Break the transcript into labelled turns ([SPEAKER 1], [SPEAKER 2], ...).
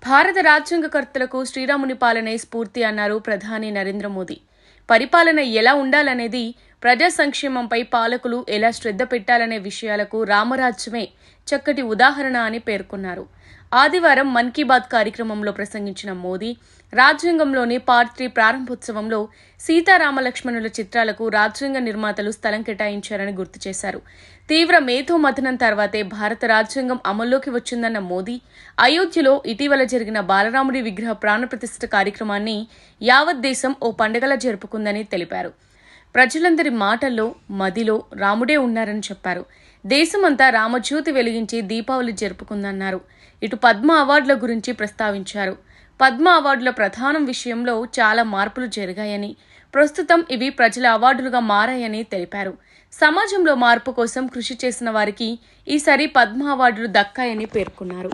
[SPEAKER 1] భారత రాజ్యాంగకర్తలకు శ్రీరాముని పాలనే స్ఫూర్తి అన్నారు ప్రధాని నరేంద్ర మోదీ. పరిపాలన ఎలా ఉండాలనేది, ప్రజా సంక్షేమంపై పాలకులు ఎలా శ్రద్ధ పెట్టాలనే విషయాలకు రామరాజ్యమే చక్కటి ఉదాహరణ అని పేర్కొన్నారు. ఆదివారం మన్ కీ బాత్ కార్యక్రమంలో ప్రసంగించిన మోదీ, రాజ్యాంగంలోని పార్ట్ 3 ప్రారంభోత్సవంలో సీతారామలక్ష్మణుల చిత్రాలకు రాజ్యాంగ నిర్మాతలు స్థలం కేటాయించారని గుర్తు చేశారు. తీవ్ర మేధోమథనం తర్వాతే భారత రాజ్యాంగం అమల్లోకి వచ్చిందన్న మోదీ, అయోధ్యలో ఇటీవల జరిగిన బాలరాముడి విగ్రహ ప్రాణప్రతిష్ఠ కార్యక్రమాన్ని యావత్ దేశం ఓ పండుగలా జరుపుకుందని తెలిపారు. ప్రజలందరి మాటల్లో, మదిలో రాముడే ఉన్నారని చెప్పారు. దేశమంతా రామజ్యోతి వెలిగించి దీపావళి జరుపుకుందన్నారు. ఇటు పద్మ అవార్డుల గురించి ప్రస్తావించారు. పద్మ అవార్డుల ప్రధానం విషయంలో చాలా మార్పులు జరిగాయని, ప్రస్తుతం ఇవి ప్రజల అవార్డులుగా మారాయని తెలిపారు. సమాజంలో మార్పు కోసం కృషి చేసిన వారికి ఈసారి పద్మ అవార్డులు దక్కాయని పేర్కొన్నారు.